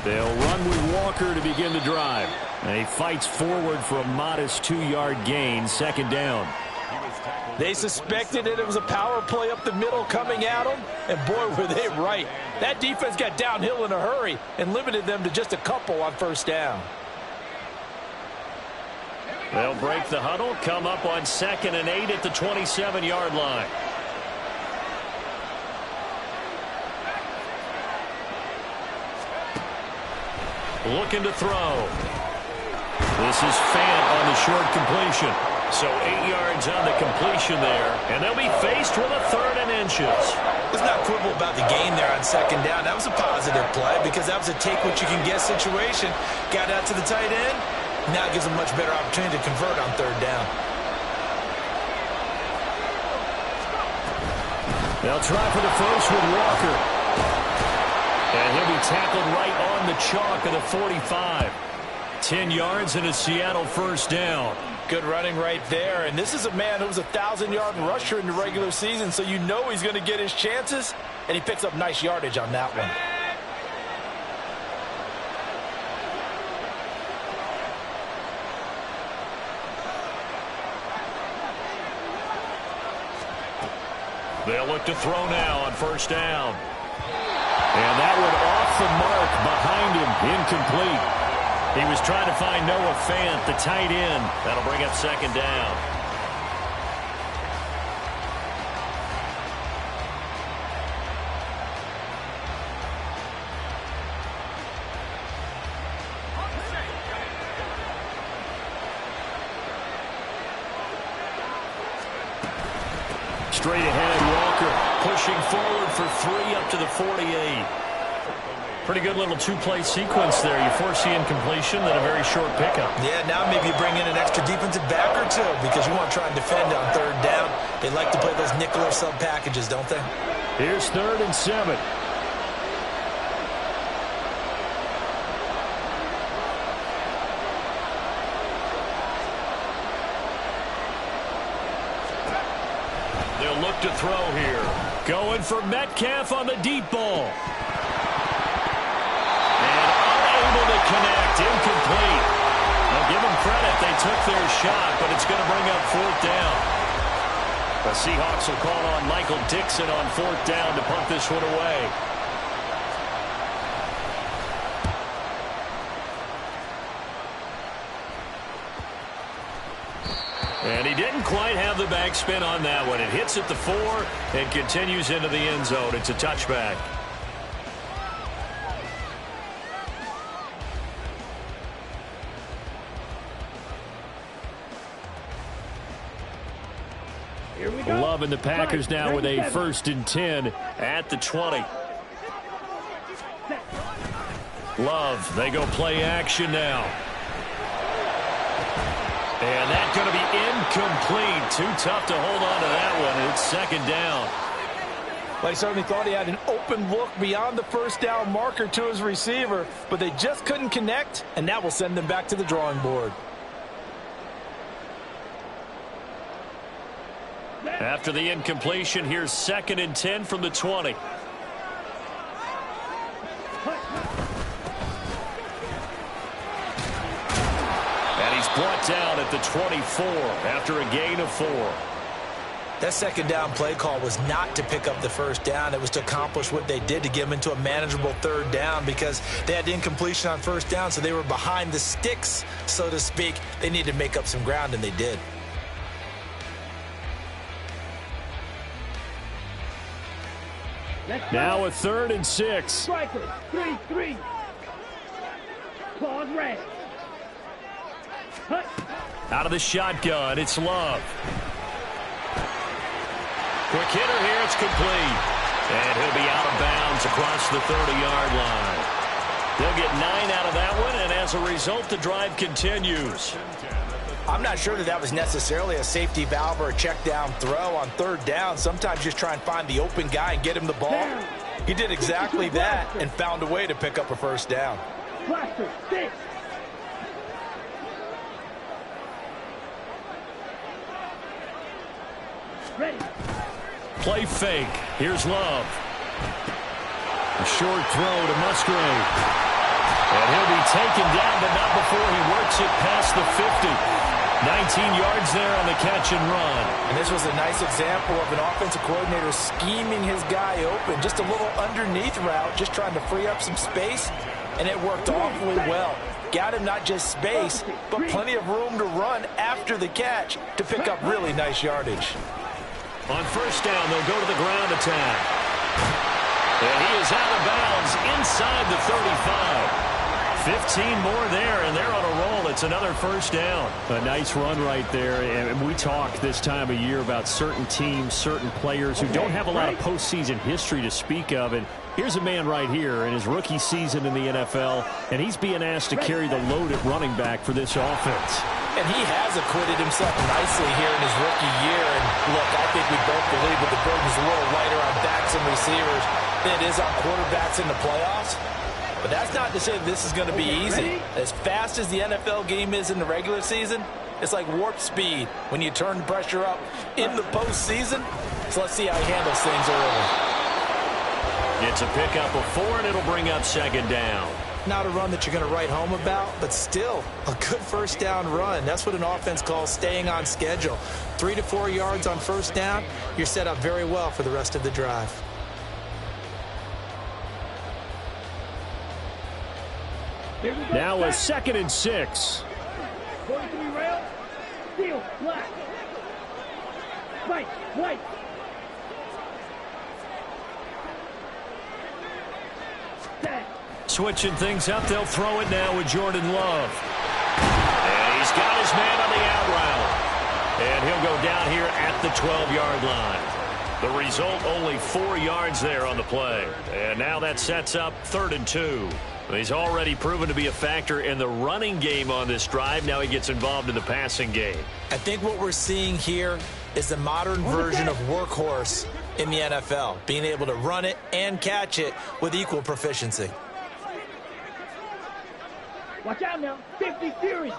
They'll run with Walker to begin the drive. And he fights forward for a modest 2-yard gain, second down. They suspected that it was a power play up the middle coming at them, and boy, were they right. That defense got downhill in a hurry and limited them to just a couple on first down. They'll break the huddle, come up on 2nd and 8 at the 27-yard line. Looking to throw. This is Fant on the short completion. So 8 yards on the completion there, and they'll be faced with a 3rd and inches. Let's not quibble about the gain there on second down. That was a positive play because that was a take-what-you-can-get situation. Got out to the tight end. Now gives them a much better opportunity to convert on 3rd down. They'll try for the first with Walker. And he'll be tackled right on the chalk of the 45. 10 yards and a Seattle first down. Good running right there. And this is a man who was a 1,000-yard rusher in the regular season, so you know he's going to get his chances, and he picks up nice yardage on that one. They'll look to throw now on first down. And that one off the mark behind him, incomplete. He was trying to find Noah Fant, the tight end. That'll bring up second down. Straight ahead, Walker pushing forward for 3 up to the 48. Pretty good little two-play sequence there. You force the incompletion, then a very short pickup. Yeah, now maybe you bring in an extra defensive back or two because you want to try and defend on 3rd down. They like to play those nickel or sub packages, don't they? Here's 3rd and 7. They'll look to throw here. Going for Metcalf on the deep ball. To connect, incomplete. I'll give them credit. They took their shot, but it's going to bring up 4th down. The Seahawks will call on Michael Dixon on 4th down to punt this one away. And he didn't quite have the backspin on that one. It hits at the 4 and continues into the end zone. It's a touchback. Love and the Packers now with a 1st and 10 at the 20. Love, they go play action now. And that's going to be incomplete. Too tough to hold on to that one. It's 2nd down. Well, he certainly thought he had an open look beyond the first down marker to his receiver, but they just couldn't connect, and that will send them back to the drawing board. After the incompletion, here's 2nd and 10 from the 20. And he's brought down at the 24 after a gain of 4. That 2nd down play call was not to pick up the first down. It was to accomplish what they did to get them into a manageable 3rd down because they had the incompletion on first down, so they were behind the sticks, so to speak. They needed to make up some ground, and they did. Now a 3rd and 6. Striker, 3-3. Claws red. Out of the shotgun, it's Love. Quick hitter here, it's complete. And he'll be out of bounds across the 30-yard line. They'll get 9 out of that one, and as a result, the drive continues. I'm not sure that was necessarily a safety valve or a check down throw on 3rd down. Sometimes just try and find the open guy and get him the ball. He did exactly that and found a way to pick up a first down. Blaster, stick. Ready. Play fake. Here's Love. A short throw to Musgrave. And he'll be taken down, but not before he works it past the 50. 19 yards there on the catch and run. And this was a nice example of an offensive coordinator scheming his guy open. Just a little underneath route, just trying to free up some space, and it worked awfully well. Got him not just space, but plenty of room to run after the catch to pick up really nice yardage. On first down, they'll go to the ground attack. And he is out of bounds inside the 35. 15 more there, and they're on a roll. It's another first down. A nice run right there. And we talk this time of year about certain teams, certain players who don't have a lot of postseason history to speak of. And here's a man right here in his rookie season in the NFL, and he's being asked to carry the load at running back for this offense. And he has acquitted himself nicely here in his rookie year. And look, I think we both believe that the burden's a little lighter on backs and receivers than it is on quarterbacks in the playoffs. But that's not to say that this is going to be easy. As fast as the NFL game is in the regular season, it's like warp speed when you turn the pressure up in the postseason. So let's see how he handles things early. It's a pickup of 4, and it'll bring up second down. Not a run that you're going to write home about, but still a good first down run. That's what an offense calls staying on schedule. 3 to 4 yards on first down, you're set up very well for the rest of the drive. Now a 2nd and 6. Going to be rail. Steel, black. White, white. Switching things up, they'll throw it now with Jordan Love. And he's got his man on the out route. And he'll go down here at the 12-yard line. The result, only 4 yards there on the play. And now that sets up 3rd and 2. He's already proven to be a factor in the running game on this drive. Now he gets involved in the passing game. I think what we're seeing here is the modern version of workhorse in the NFL, being able to run it and catch it with equal proficiency. Watch out now. 50 Fury.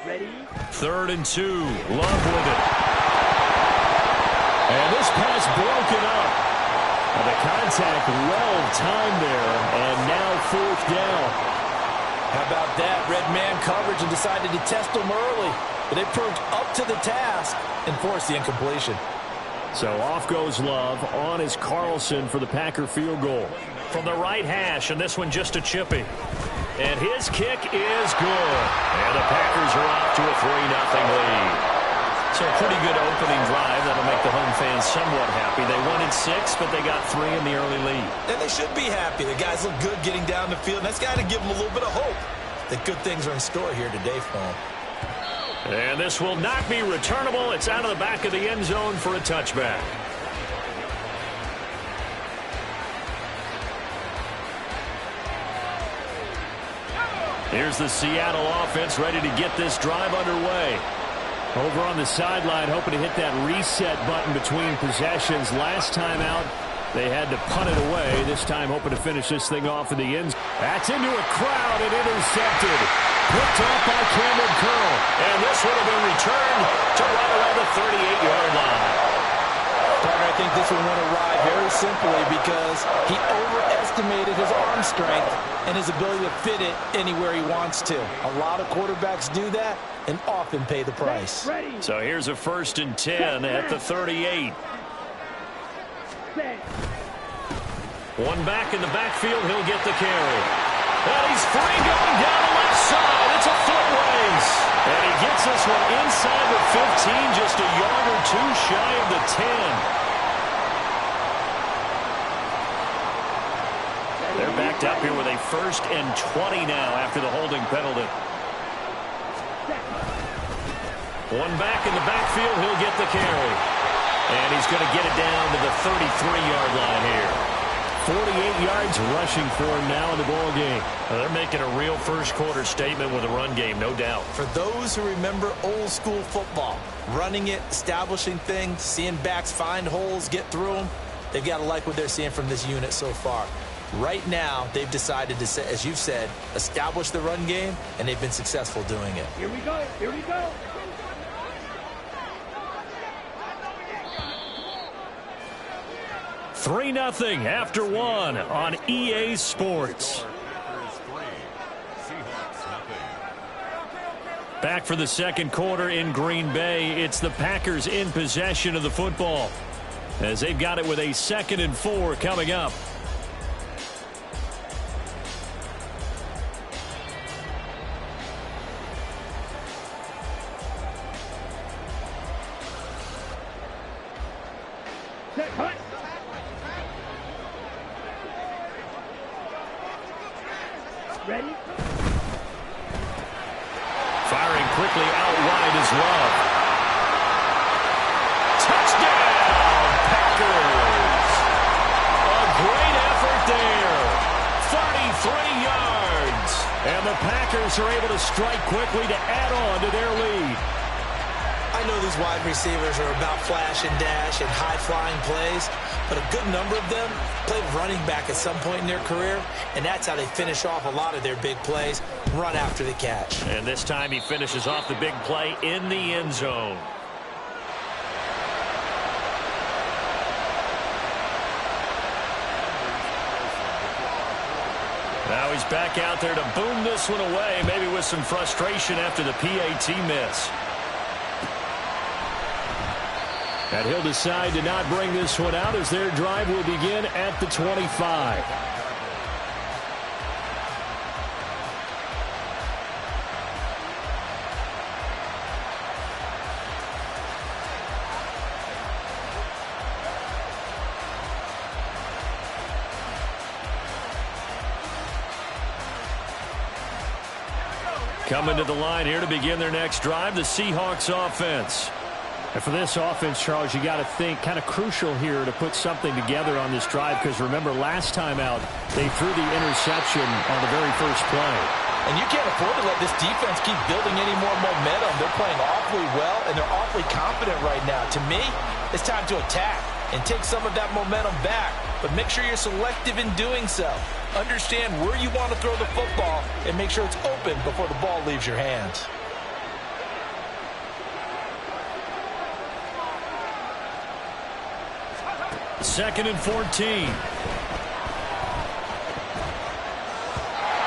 Ready? 3rd and 2. Love with it. And this pass broken up. And the contact well-timed there, and now 4th down. How about that? Red man coverage and decided to test them early. But they proved up to the task and forced the incompletion. So off goes Love. On is Carlson for the Packer field goal. From the right hash, and this one just a chippy. And his kick is good. And the Packers are off to a 3-0 lead. So a pretty good opening drive. That'll make the home fans somewhat happy. They wanted 6, but they got 3 in the early lead. And they should be happy. The guys look good getting down the field. And that's got to give them a little bit of hope that good things are in store here today for them. And this will not be returnable. It's out of the back of the end zone for a touchback. Here's the Seattle offense ready to get this drive underway. Over on the sideline, hoping to hit that reset button between possessions. Last time out, they had to punt it away. This time, hoping to finish this thing off in the end zone. That's into a crowd and intercepted. Picked off by Cameron Curl. And this would have been returned to right around the 38-yard line. I think this one went awry very simply because he overestimated his arm strength and his ability to fit it anywhere he wants to. A lot of quarterbacks do that and often pay the price. So here's a 1st and 10 at the 38. One back in the backfield, he'll get the carry. And he's free going down the left side. It's a foot race. And he gets this one inside the 15, just a yard or 2 shy of the 10. They're backed up here with a 1st and 20 now after the holding penalty. One back in the backfield, he'll get the carry. And he's going to get it down to the 33-yard line here. 48 yards rushing for him now in the ball game. They're making a real first-quarter statement with a run game, no doubt. For those who remember old-school football, running it, establishing things, seeing backs find holes, get through them, they've got to like what they're seeing from this unit so far. Right now, they've decided to, as you've said, establish the run game, and they've been successful doing it. Here we go. Here we go. $3-0 after 1 on EA Sports. Back for the second quarter in Green Bay. It's the Packers in possession of the football as they've got it with a 2nd and 4 coming up. Ready? Firing quickly out wide is Love. Touchdown, Packers! A great effort there. 33 yards. And the Packers are able to strike quickly to add on to their lead. I know these wide receivers are about flash and dash and high-flying plays, but a good number of them played running back at some point in their career, and that's how they finish off a lot of their big plays, run after the catch. And this time he finishes off the big play in the end zone. Now he's back out there to boom this one away, maybe with some frustration after the PAT miss. And he'll decide to not bring this one out as their drive will begin at the 25. Coming to the line here to begin their next drive, the Seahawks offense. And for this offense, Charles, you got to think kind of crucial here to put something together on this drive, because remember last time out they threw the interception on the very first play. And you can't afford to let this defense keep building any more momentum. They're playing awfully well, and they're awfully confident right now. To me, it's time to attack and take some of that momentum back, but make sure you're selective in doing so. Understand where you want to throw the football and make sure it's open before the ball leaves your hands. Second and 14.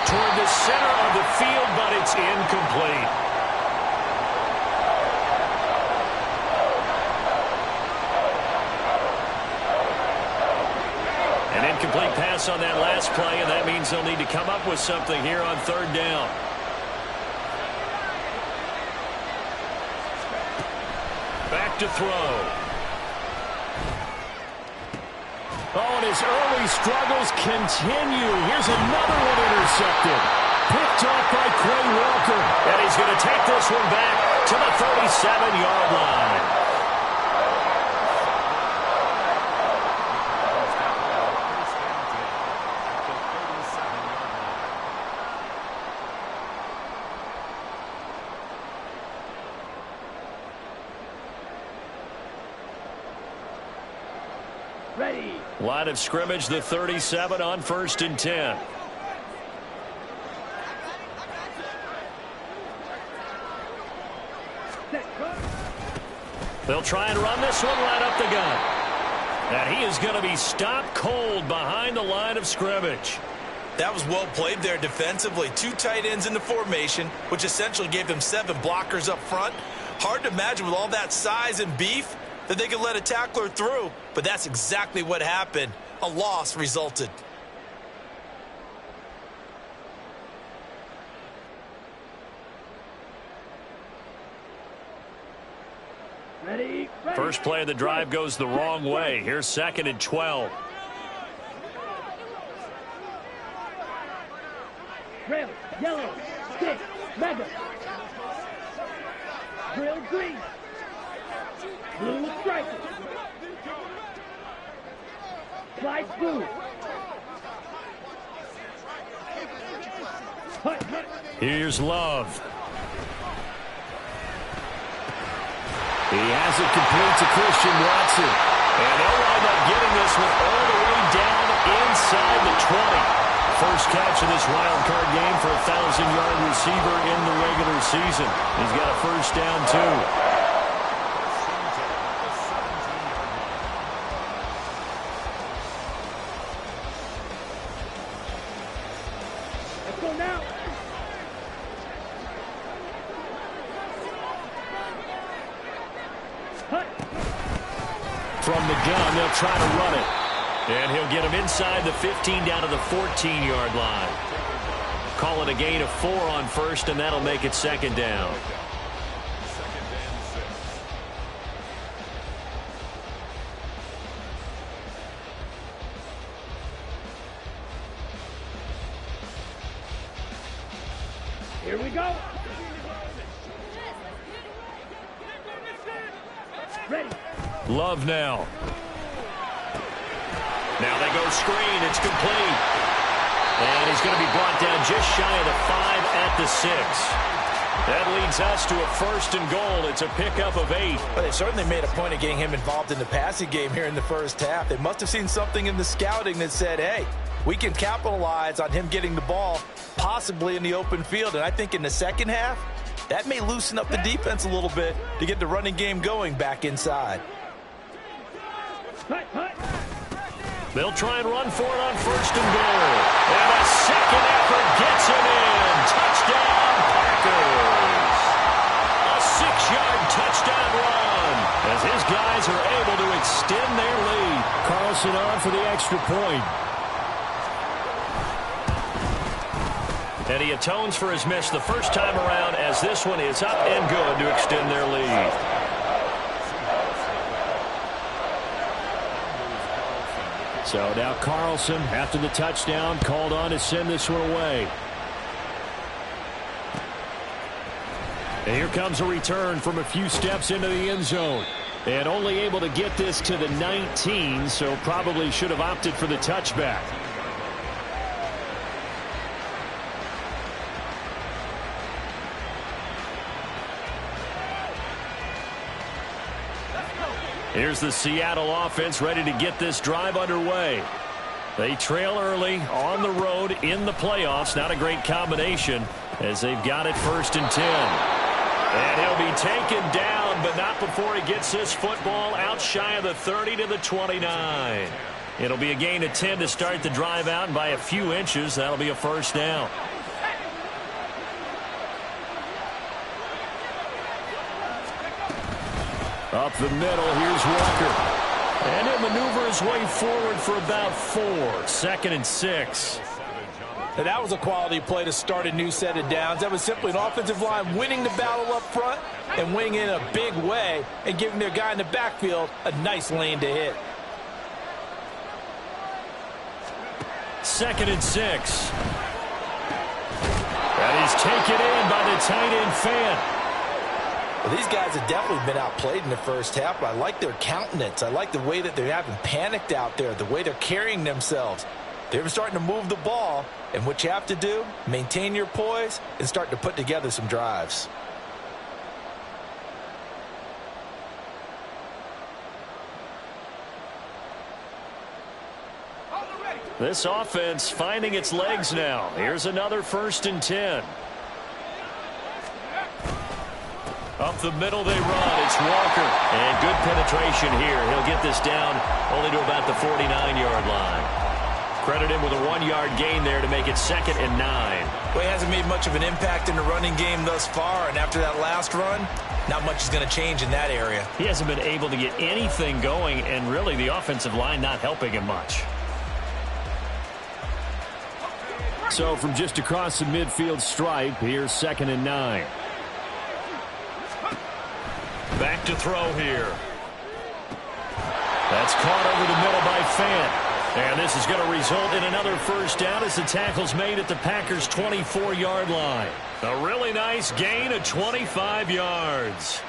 Toward the center of the field, but it's incomplete. An incomplete pass on that last play, and that means they'll need to come up with something here on 3rd down. Back to throw. Oh, and his early struggles continue. Here's another one intercepted. Picked off by Quay Walker. And he's going to take this one back to the 37-yard line. Ready. Line of scrimmage, the 37 on 1st and 10. They'll try and run this one right up the gut. And he is going to be stopped cold behind the line of scrimmage. That was well played there defensively. 2 tight ends in the formation, which essentially gave them 7 blockers up front. Hard to imagine with all that size and beef that they could let a tackler through, but that's exactly what happened. A loss resulted. Ready. First play of the drive goes the wrong way. Here's 2nd and 12. Drill, yellow, stick, mega. Drill green. Blue striker. Slice blue. Hut, hut. Here's Love. He has it complete to Christian Watson. And they'll wind up getting this one all the way down inside the 20. First catch of this wild card game for a 1,000-yard receiver in the regular season. He's got a first down, too. from the gun. They'll try to run it. And he'll get him inside the 15 down to the 14-yard line. Call it a gain of 4 on first, and that'll make it second down. Here we go. Ready. Love now. Now they go screen. It's complete. And he's going to be brought down just shy of the 5 at the 6. That leads us to a 1st and goal. It's a pickup of 8. But they certainly made a point of getting him involved in the passing game here in the first half. They must have seen something in the scouting that said, hey, we can capitalize on him getting the ball possibly in the open field. And I think in the second half, that may loosen up the defense a little bit to get the running game going back inside. They'll try and run for it on 1st and goal. And a second effort gets him in. Touchdown, Packers. A 6-yard touchdown run as his guys are able to extend their lead. Carlson on for the extra point. And he atones for his miss the first time around as this one is up and good to extend their lead. So now Carlson, after the touchdown, called on to send this one away. And here comes a return from a few steps into the end zone. And only able to get this to the 19, so probably should have opted for the touchback. Here's the Seattle offense ready to get this drive underway. They trail early on the road in the playoffs. Not a great combination as they've got it 1st and 10. And he'll be taken down, but not before he gets this football out shy of the 30 to the 29. It'll be a gain of 10 to start the drive out, and by a few inches, that'll be a 1st down. Up the middle, here's Walker. And he'll maneuver his way forward for about 4. 2nd and 6. And that was a quality play to start a new set of downs. That was simply an offensive line winning the battle up front and winning in a big way and giving their guy in the backfield a nice lane to hit. 2nd and 6. That is taken in by the tight end Fant. Well, these guys have definitely been outplayed in the first half, but I like their countenance. I like the way that they're having panicked out there, the way they're carrying themselves. They're starting to move the ball, and what you have to do, maintain your poise and start to put together some drives. This offense finding its legs now. Here's another 1st and 10. Up the middle they run. It's Walker. And good penetration here. He'll get this down only to about the 49-yard line. Credit him with a 1-yard gain there to make it 2nd and 9. Well, he hasn't made much of an impact in the running game thus far, and after that last run, not much is going to change in that area. He hasn't been able to get anything going, and really the offensive line not helping him much. So from just across the midfield stripe, here's 2nd and 9. Back to throw here. That's caught over the middle by Fant. And this is going to result in another 1st down as the tackle's made at the Packers' 24-yard line. A really nice gain of 25 yards.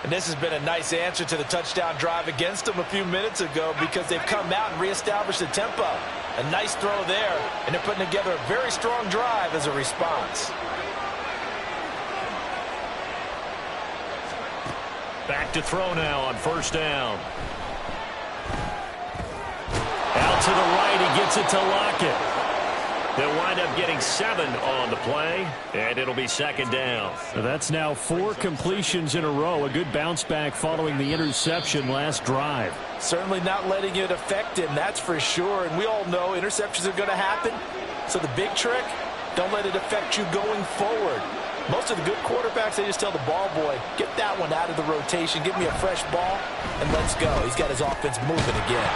And this has been a nice answer to the touchdown drive against them a few minutes ago because they've come out and reestablished the tempo. A nice throw there, and they're putting together a very strong drive as a response. Back to throw now on 1st down. Out to the right, he gets it to Lockett. They'll wind up getting 7 on the play, and it'll be 2nd down. That's now 4 completions in a row. A good bounce back following the interception last drive. Certainly not letting it affect him, that's for sure. And we all know interceptions are going to happen. So the big trick, don't let it affect you going forward. Most of the good quarterbacks, they just tell the ball boy, get that one out of the rotation, give me a fresh ball, and let's go. He's got his offense moving again.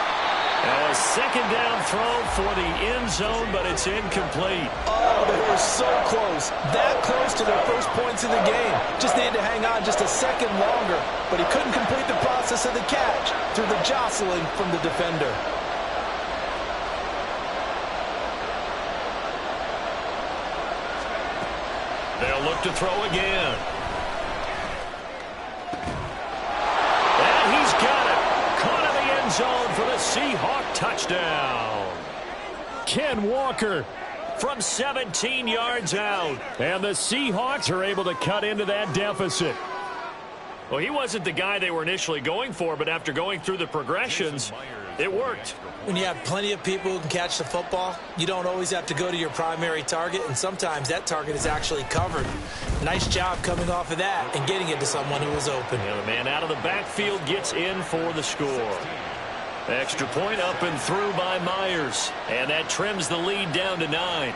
Now a second down throw for the end zone, but it's incomplete. Oh, they were so close. That close to their first points in the game. Just needed to hang on just a second longer, but he couldn't complete the process of the catch through the jostling from the defender. They'll look to throw again. And he's got it. Caught in the end zone for the Seahawk touchdown. Ken Walker from 17 yards out. And the Seahawks are able to cut into that deficit. Well, he wasn't the guy they were initially going for, but after going through the progressions, it worked. When you have plenty of people who can catch the football, you don't always have to go to your primary target, and sometimes that target is actually covered. Nice job coming off of that and getting it to someone who was open. And the man out of the backfield gets in for the score. Extra point up and through by Myers, and that trims the lead down to 9.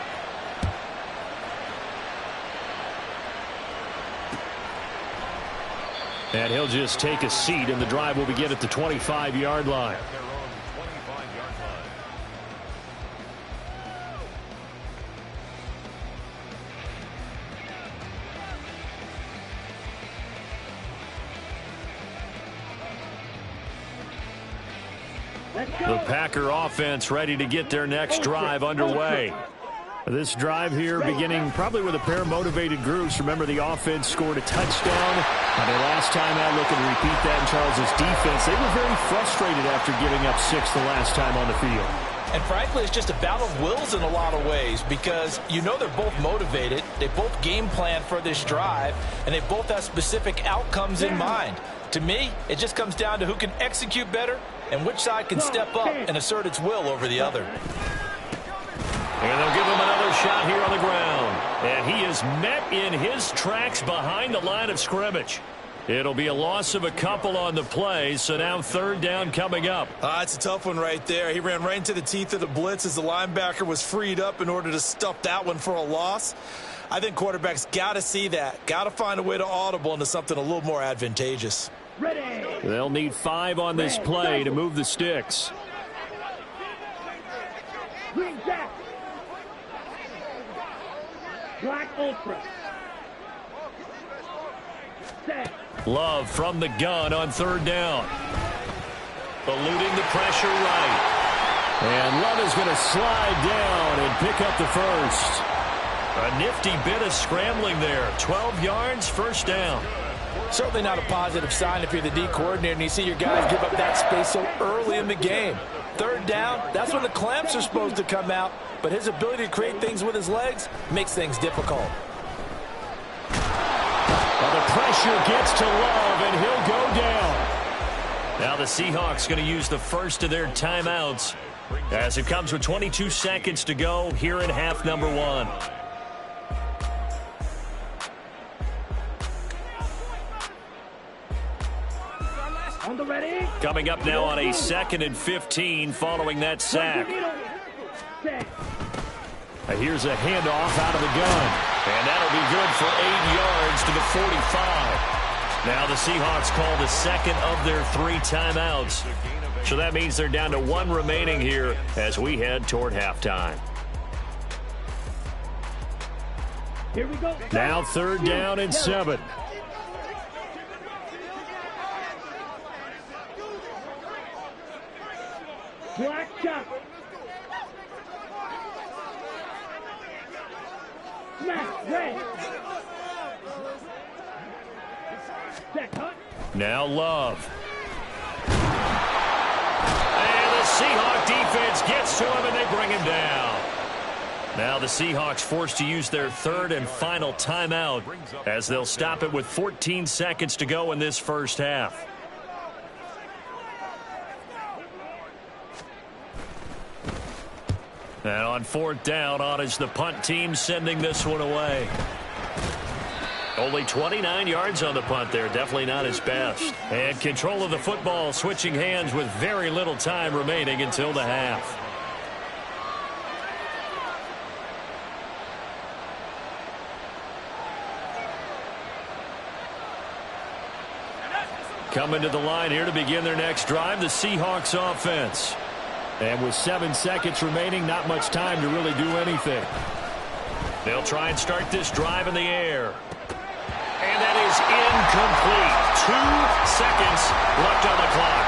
And he'll just take a seat, and the drive will begin at the 25-yard line. The Packer offense ready to get their next drive underway. This drive here beginning probably with a pair of motivated groups. Remember, the offense scored a touchdown. And their last time out, looking to repeat that in Charles's defense. They were very frustrated after giving up 6 the last time on the field. And frankly, it's just a battle of wills in a lot of ways, because you know they're both motivated. They both game plan for this drive, and they both have specific outcomes in mind. To me, it just comes down to who can execute better and which side can step up and assert its will over the other. And they'll give him another shot here on the ground. And he is met in his tracks behind the line of scrimmage. It'll be a loss of a couple on the play, so now third down coming up. It's a tough one right there. He ran right into the teeth of the blitz as the linebacker was freed up in order to stuff that one for a loss. I think quarterbacks got to see that. Got to find a way to audible into something a little more advantageous. Ready. They'll need 5 on this play to move the sticks. Green Jack. Black Ultra. Set. Love from the gun on third down. Eluding the pressure right. And Love is going to slide down and pick up the first. A nifty bit of scrambling there. 12 yards, first down. Certainly not a positive sign if you're the D coordinator and you see your guys give up that space so early in the game. Third down, that's when the clamps are supposed to come out, but his ability to create things with his legs makes things difficult. Well, the pressure gets to Love, and he'll go down. Now the Seahawks going to use the first of their timeouts as it comes with 22 seconds to go here in half number 1. On the ready. Coming up now on a 2nd and 15 following that sack. Set. Here's a handoff out of the gun. And that'll be good for 8 yards to the 45. Now the Seahawks call the second of their 3 timeouts. So that means they're down to 1 remaining here as we head toward halftime. Here we go. Now third down and 7. Black chop. Smack. Red. Set. Cut. Now Love. And the Seahawk defense gets to him, and they bring him down. Now the Seahawks forced to use their 3rd and final timeout as they'll stop it with 14 seconds to go in this first half. And on 4th down, on is the punt team sending this one away. Only 29 yards on the punt there. Definitely not his best. And control of the football switching hands with very little time remaining until the half. Coming to the line here to begin their next drive, the Seahawks offense. And with 7 seconds remaining, not much time to really do anything. They'll try and start this drive in the air. And that is incomplete. 2 seconds left on the clock.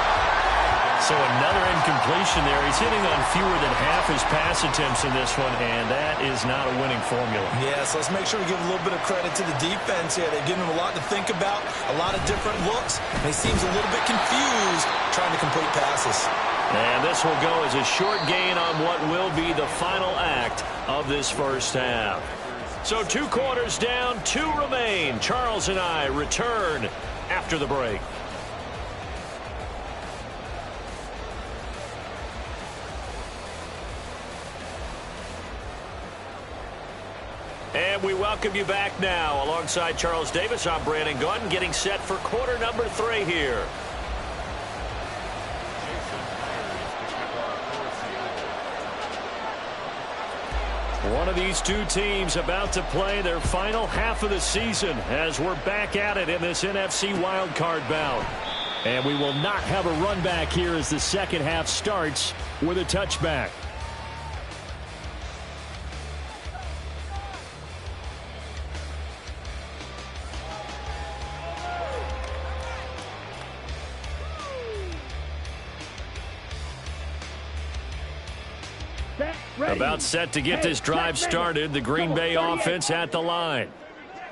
So another incompletion there. He's hitting on fewer than half his pass attempts in this one, and that is not a winning formula. Yes, let's make sure we give a little bit of credit to the defense here. They're giving him a lot to think about, a lot of different looks, and he seems a little bit confused trying to complete passes. And this will go as a short gain on what will be the final act of this first half. So 2 quarters down, 2 remain. Charles and I return after the break. And we welcome you back now. Alongside Charles Davis, I'm Brandon Gunn, getting set for quarter number 3 here. One of these 2 teams about to play their final half of the season as we're back at it in this NFC wildcard bout. And we will not have a run back here as the second half starts with a touchback. About set to get this drive started. The Green Bay offense at the line.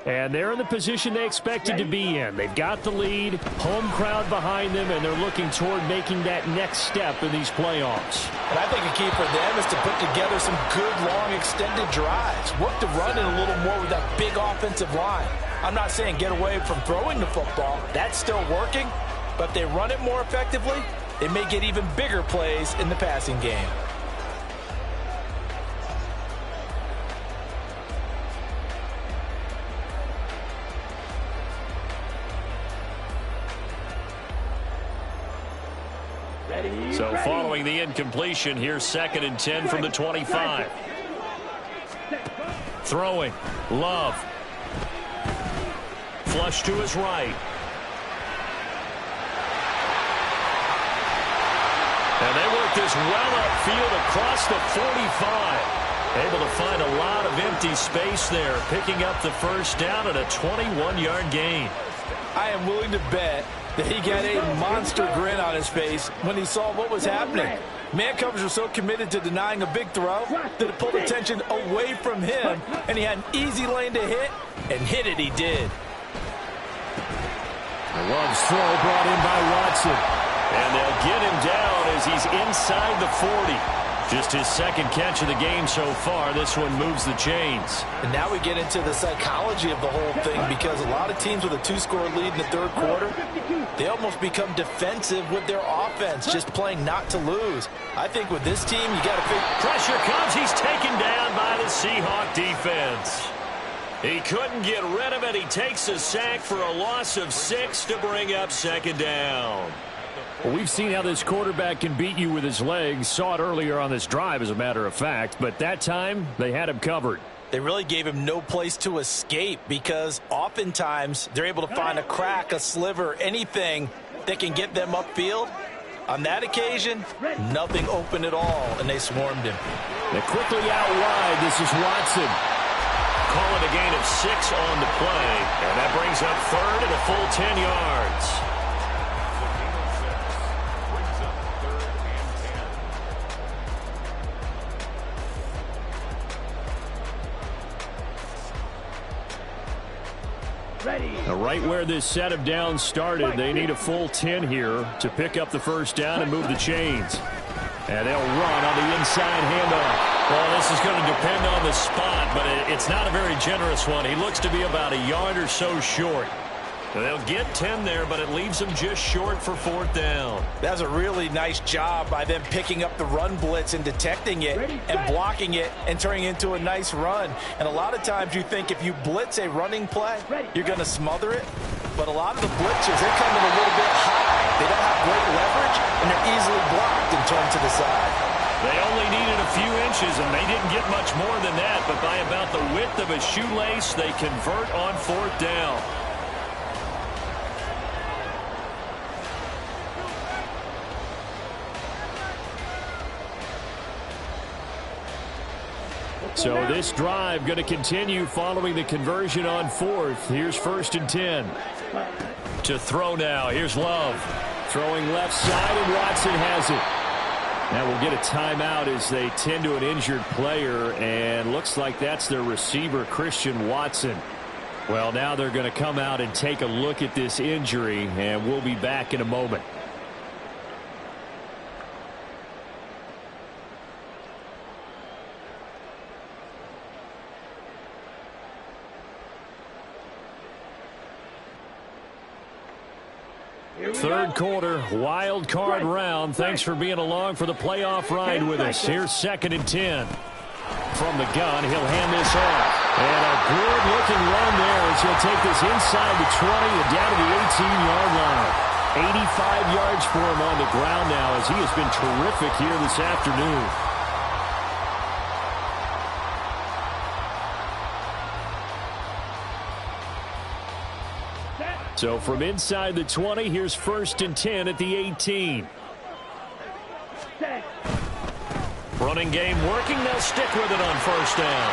And they're in the position they expected to be in. They've got the lead, home crowd behind them, and they're looking toward making that next step in these playoffs. And I think a key for them is to put together some good, long, extended drives. Work the run in a little more with that big offensive line. I'm not saying get away from throwing the football. That's still working. But if they run it more effectively, they may get even bigger plays in the passing game. So following the incompletion, here's 2nd and 10 from the 25. Throwing. Love. Flush to his right. And they work this well upfield across the 45. Able to find a lot of empty space there, picking up the first down at a 21-yard gain. I am willing to bet that he got a monster grin on his face when he saw what was happening. Man coverage was so committed to denying a big throw that it pulled attention away from him, and he had an easy lane to hit, and hit it he did. Love's throw brought in by Watson. And they'll get him down as he's inside the 40. Just his 2nd catch of the game so far. This one moves the chains. And now we get into the psychology of the whole thing, because a lot of teams with a 2-score lead in the 3rd quarter, they almost become defensive with their offense, just playing not to lose. I think with this team, you got to figure. Pressure comes. He's taken down by the Seahawk defense. He couldn't get rid of it. He takes a sack for a loss of 6 to bring up 2nd down. Well, we've seen how this quarterback can beat you with his legs. Saw it earlier on this drive, as a matter of fact. But that time, they had him covered. They really gave him no place to escape, because oftentimes they're able to find a crack, a sliver, anything that can get them upfield. On that occasion, nothing open at all, and they swarmed him. They're quickly out wide. This is Watson. Call it a gain of 6 on the play. And that brings up 3rd and a full 10 yards. Right where this set of downs started, they need a full 10 here to pick up the first down and move the chains. And they'll run on the inside handoff. Well, this is going to depend on the spot, but it's not a very generous one. He looks to be about a yard or so short. They'll get 10 there, but it leaves them just short for 4th down. That's a really nice job by them picking up the run blitz and detecting it and blocking it and turning it into a nice run. And a lot of times you think if you blitz a running play, you're going to smother it. But a lot of the blitzers, they come in a little bit high. They don't have great leverage, and they're easily blocked and turned to the side. They only needed a few inches, and they didn't get much more than that. But by about the width of a shoelace, they convert on 4th down. So this drive going to continue following the conversion on fourth. Here's 1st and 10. To throw now. Here's Love. Throwing left side, and Watson has it. Now we'll get a timeout as they tend to an injured player, and looks like that's their receiver, Christian Watson. Well, now they're going to come out and take a look at this injury, and we'll be back in a moment. Third quarter, wild card round. Thanks for being along for the playoff ride with us. Here's 2nd and 10. From the gun, he'll hand this off. And a good-looking run there as he'll take this inside the 20 and down to the 18-yard line. 85 yards for him on the ground now as he has been terrific here this afternoon. So from inside the 20, here's 1st and 10 at the 18. Running game working. They'll stick with it on 1st down.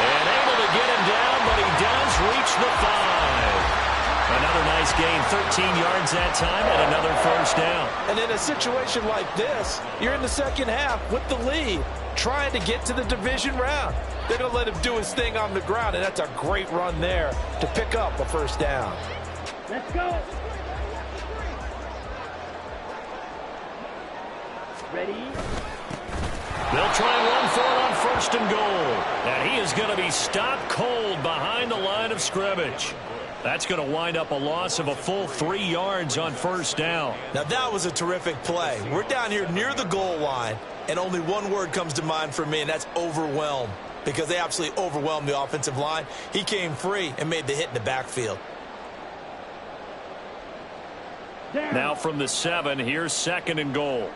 And able to get him down, but he does reach the 5. Another nice gain, 13 yards that time, and another 1st down. And in a situation like this, you're in the second half with the lead, trying to get to the division round. They're going to let him do his thing on the ground, and that's a great run there to pick up a 1st down. Let's go. Ready? They'll try and run for it on 1st and goal. And he is going to be stopped cold behind the line of scrimmage. That's going to wind up a loss of a full 3 yards on 1st down. Now that was a terrific play. We're down here near the goal line, and only one word comes to mind for me, and that's overwhelmed. Because they absolutely overwhelmed the offensive line. He came free and made the hit in the backfield. Now from the 7, here's 2nd and goal.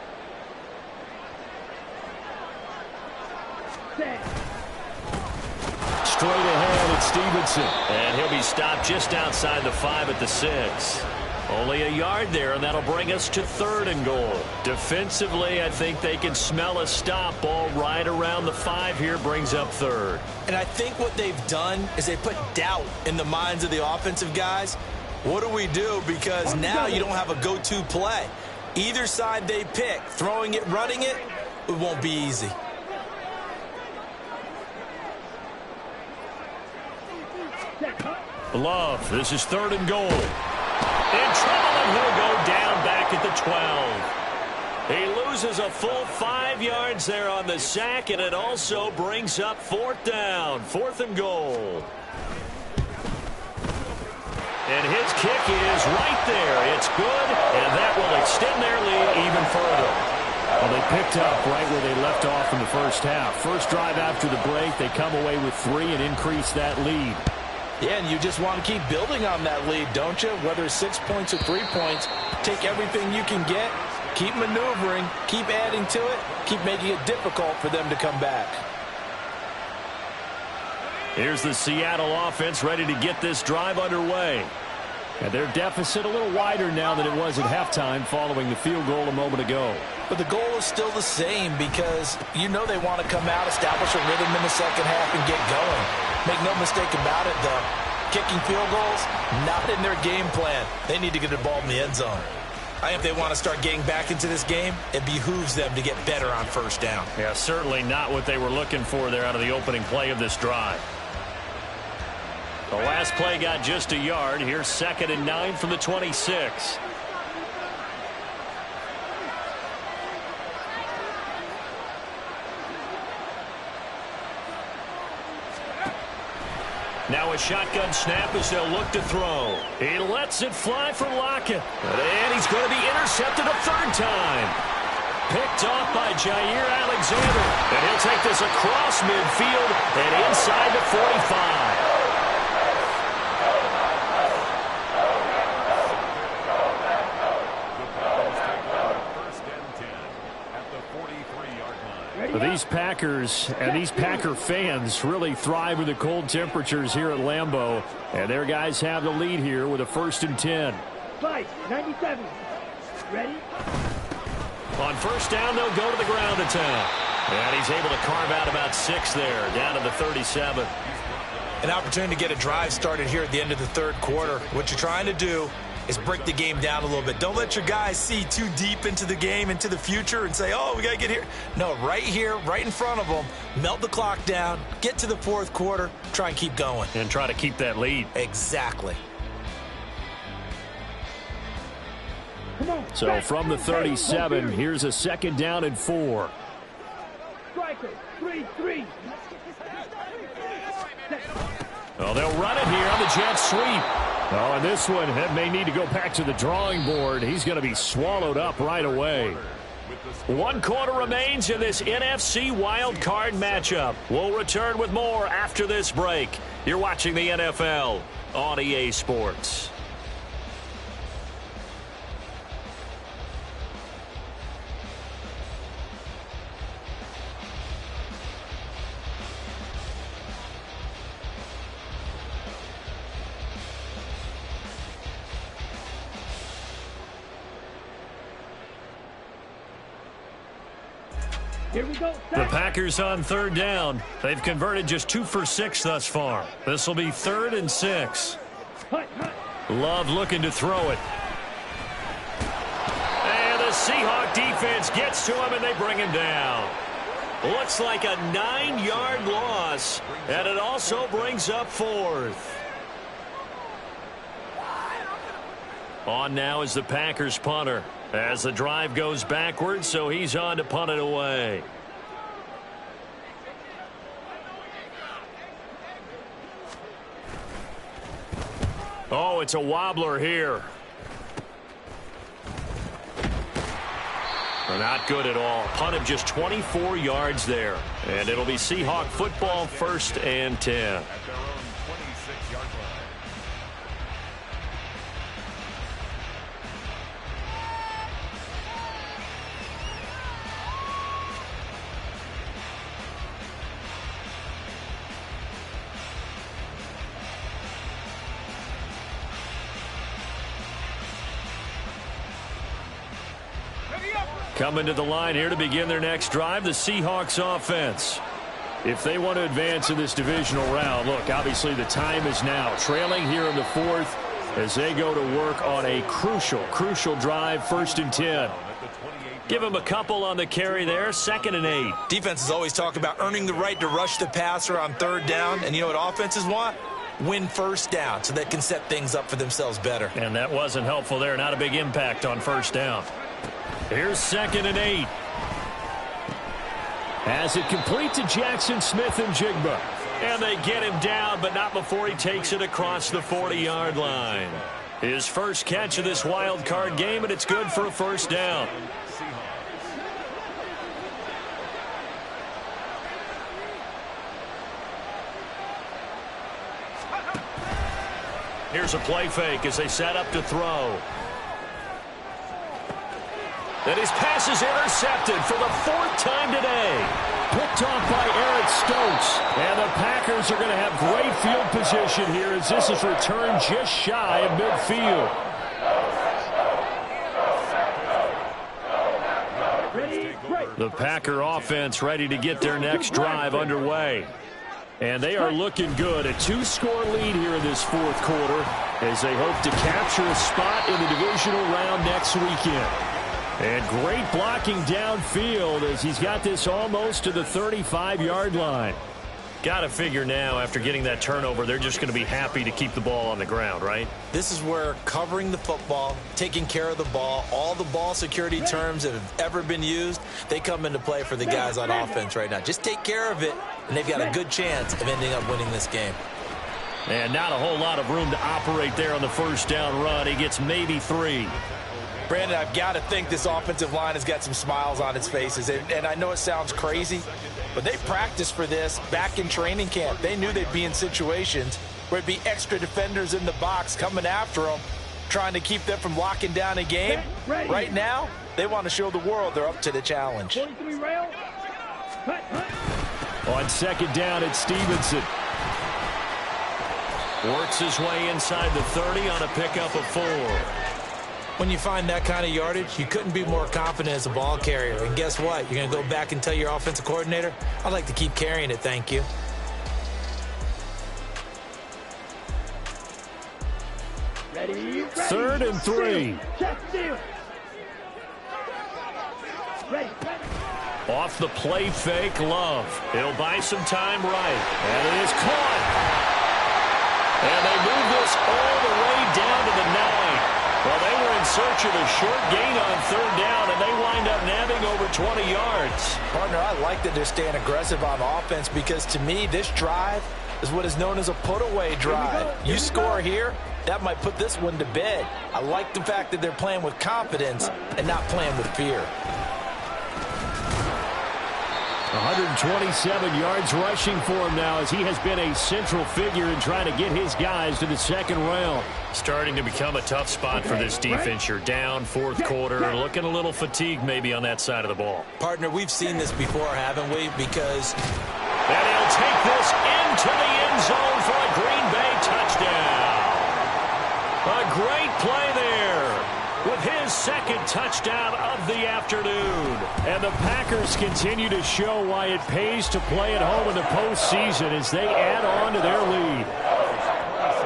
Straight ahead, it's Stevenson. And he'll be stopped just outside the 5 at the 6. Only a yard there, and that'll bring us to 3rd and goal. Defensively, I think they can smell a stop. Ball right around the 5 here brings up 3rd. And I think what they've done is they put doubt in the minds of the offensive guys. What do we do? Because now you don't have a go-to play. Either side they pick, throwing it, running it, it won't be easy. Love, this is 3rd and goal. In trouble, and he'll go down back at the 12. He loses a full 5 yards there on the sack, and it also brings up 4th down. 4th and goal. And his kick is right there. It's good, and that will extend their lead even further. Well, they picked up right where they left off in the 1st half. First drive after the break, they come away with 3 and increase that lead. Yeah, and you just want to keep building on that lead, don't you? Whether it's 6 points or 3 points, take everything you can get, keep maneuvering, keep adding to it, keep making it difficult for them to come back. Here's the Seattle offense ready to get this drive underway. And their deficit a little wider now than it was at halftime following the field goal a moment ago. But the goal is still the same because you know they want to come out, establish a rhythm in the second half, and get going. Make no mistake about it, though. Kicking field goals, not in their game plan. They need to get the ball in the end zone. I think if they want to start getting back into this game, it behooves them to get better on 1st down. Yeah, certainly not what they were looking for there out of the opening play of this drive. The last play got just a yard. Here's 2nd and 9 from the 26. Now a shotgun snap as they'll look to throw. He lets it fly for Lockett. And he's going to be intercepted a 3rd time. Picked off by Jair Alexander. And he'll take this across midfield and inside the 45. These Packers and these Packer fans really thrive in the cold temperatures here at Lambeau. And their guys have the lead here with a 1st and 10. 97. Ready? On 1st down, they'll go to the ground attack. And he's able to carve out about 6 there, down to the 37. An opportunity to get a drive started here at the end of the third quarter. What you're trying to do is break the game down a little bit. Don't let your guys see too deep into the game, into the future, and say, oh, we got to get here. No, right here, right in front of them, melt the clock down, get to the fourth quarter, try and keep going. And try to keep that lead. Exactly. So from the 37, here's a 2nd down and 4. Striker, 3-3. Oh, they'll run it here on the jet sweep. Oh, and this one may need to go back to the drawing board. He's going to be swallowed up right away. 1 quarter remains in this NFC wild card matchup. We'll return with more after this break. You're watching the NFL on EA Sports. Here we go. The Packers on 3rd down. They've converted just 2 for 6 thus far. This will be 3rd and 6. Love looking to throw it. And the Seahawk defense gets to him, and they bring him down. Looks like a 9-yard loss, and it also brings up 4th. On now is the Packers punter. As the drive goes backwards, so he's on to punt it away. Oh, it's a wobbler here. Not good at all. Punt of just 24 yards there. And it'll be Seahawk football, 1st and 10. Coming to the line here to begin their next drive, the Seahawks offense. If they want to advance in this divisional round, look, obviously the time is now. Trailing here in the 4th as they go to work on a crucial drive, 1st and 10. Give them a couple on the carry there, 2nd and 8. Defenses always talk about earning the right to rush the passer on 3rd down, and you know what offenses want? Win 1st down so they can set things up for themselves better. And that wasn't helpful there. Not a big impact on 1st down. Here's 2nd and 8. As it complete to Jackson Smith and Jigba. And they get him down, but not before he takes it across the 40-yard line. His first catch of this wild card game, and it's good for a 1st down. Here's a play fake as they set up to throw. And his pass is intercepted for the 4th time today. Picked off by Eric Stokes. And the Packers are going to have great field position here as this is returned just shy of midfield. The Packer offense ready to get their next drive underway. And they are looking good. A 2-score lead here in this 4th quarter as they hope to capture a spot in the divisional round next weekend. And great blocking downfield as he's got this almost to the 35-yard line. Got to figure now, after getting that turnover, they're just going to be happy to keep the ball on the ground, right? This is where covering the football, taking care of the ball, all the ball security terms that have ever been used, they come into play for the guys on offense right now. Just take care of it, and they've got a good chance of ending up winning this game. And not a whole lot of room to operate there on the 1st down run. He gets maybe 3. Brandon, I've got to think this offensive line has got some smiles on its faces. And I know it sounds crazy, but they practiced for this back in training camp. They knew they'd be in situations where it'd be extra defenders in the box coming after them, trying to keep them from locking down a game. Right now, they want to show the world they're up to the challenge. On 2nd down, it's Stevenson. Works his way inside the 30 on a pickup of 4. When you find that kind of yardage, you couldn't be more confident as a ball carrier. And guess what? You're going to go back and tell your offensive coordinator, I'd like to keep carrying it, thank you. Ready. 3rd and 3. Ready. Off the play fake, Love. He'll buy some time right. And it is caught. And they move this all the way down to the 9. Well, they were in search of a short gain on 3rd down, and they wind up nabbing over 20 yards. Partner, I like that they're staying aggressive on offense because, to me, this drive is what is known as a put-away drive. You score here, that might put this one to bed. I like the fact that they're playing with confidence and not playing with fear. 127 yards rushing for him now as he has been a central figure in trying to get his guys to the 2nd round. Starting to become a tough spot for this defense. You're down 4th quarter, looking a little fatigued maybe on that side of the ball. Partner, we've seen this before, haven't we? Because... And he'll take this into the end zone for a Green Bay touchdown. A great play there with his 2nd touchdown of the afternoon. And the Packers continue to show why it pays to play at home in the postseason as they add on to their lead.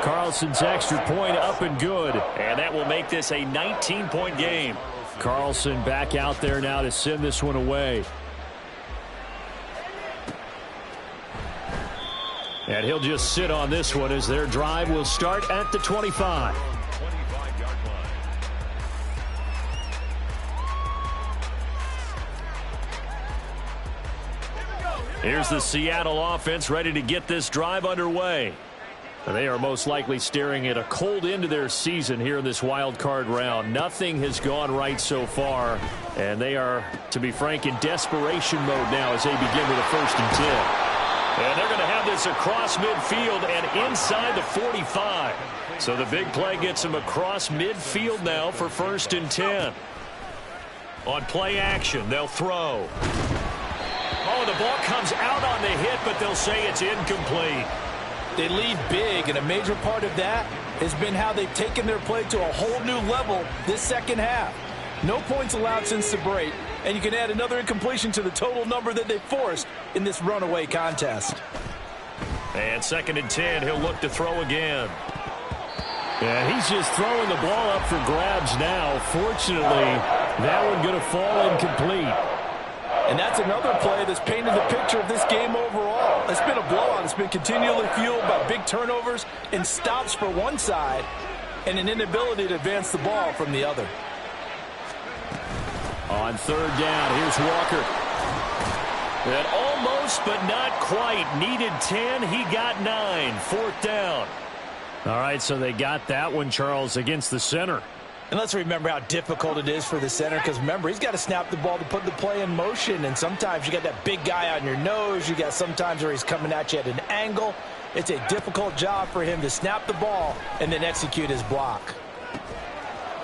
Carlson's extra point up and good. And that will make this a 19-point game. Carlson back out there now to send this one away. And he'll just sit on this one as their drive will start at the 25. Here's the Seattle offense ready to get this drive underway. They are most likely staring at a cold end to their season here in this wild card round. Nothing has gone right so far, and they are, to be frank, in desperation mode now as they begin with a 1st and 10. And they're going to have this across midfield and inside the 45. So the big play gets them across midfield now for 1st and 10. On play action, they'll throw. Oh, the ball comes out on the hit, but they'll say it's incomplete. They lead big, and a major part of that has been how they've taken their play to a whole new level this 2nd half. No points allowed since the break, and you can add another incompletion to the total number that they forced in this runaway contest. And 2nd and 10, he'll look to throw again. Yeah, he's just throwing the ball up for grabs now. Fortunately, that one going to fall incomplete. And that's another play that's painted the picture of this game overall. It's been a blowout. It's been continually fueled by big turnovers and stops for one side and an inability to advance the ball from the other. On 3rd down, here's Walker. And almost, but not quite. Needed 10. He got 9. 4th down. All right, so they got that one, Charles, against the center. And let's remember how difficult it is for the center, because remember, he's got to snap the ball to put the play in motion, and sometimes you got that big guy on your nose. You got sometimes where he's coming at you at an angle. It's a difficult job for him to snap the ball and then execute his block.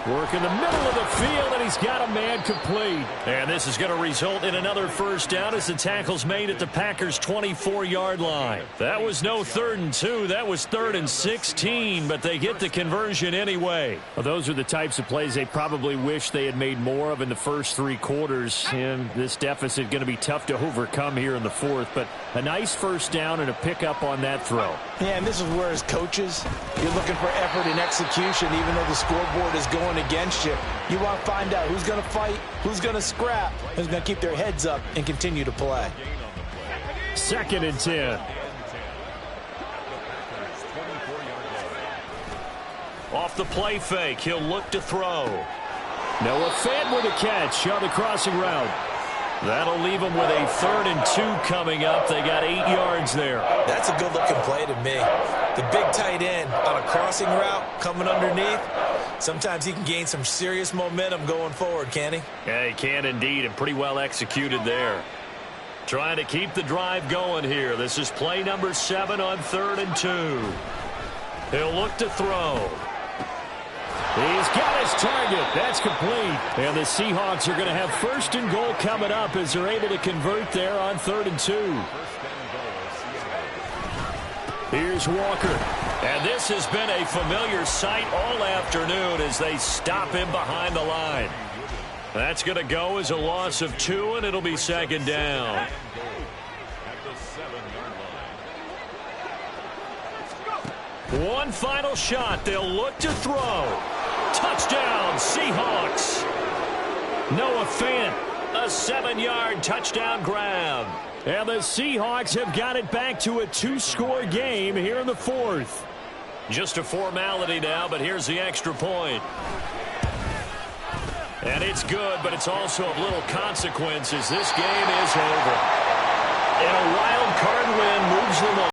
Work in the middle of the field, and he's got a man complete. And this is going to result in another 1st down as the tackle's made at the Packers' 24-yard line. That was no 3rd and 2. That was 3rd and 16, but they get the conversion anyway. Well, those are the types of plays they probably wish they had made more of in the first 3 quarters. And this deficit going to be tough to overcome here in the 4th. But a nice 1st down and a pickup on that throw. Yeah, and this is where, as coaches, you're looking for effort and execution, even though the scoreboard is going against you. You want to find out who's going to fight, who's going to scrap, who's going to keep their heads up and continue to play. 2nd and 10. Off the play fake, he'll look to throw. Noah Fant with a catch on the crossing route. That'll leave them with a 3rd and 2 coming up. They got 8 yards there. That's a good-looking play to me. The big tight end on a crossing route coming underneath. Sometimes he can gain some serious momentum going forward, can he? Yeah, he can indeed, and pretty well executed there. Trying to keep the drive going here. This is play number 7 on 3rd and 2. He'll look to throw. He's got his target. That's complete. And the Seahawks are going to have 1st and goal coming up as they're able to convert there on 3rd and 2. Here's Walker. And this has been a familiar sight all afternoon as they stop him behind the line. That's going to go as a loss of 2, and it'll be second down. One final shot. They'll look to throw. Touchdown, Seahawks. Noah Fant, a 7-yard touchdown grab. And the Seahawks have got it back to a 2-score game here in the 4th. Just a formality now, but here's the extra point. And it's good, but it's also of little consequences. This game is over. And a wild card win moves them on.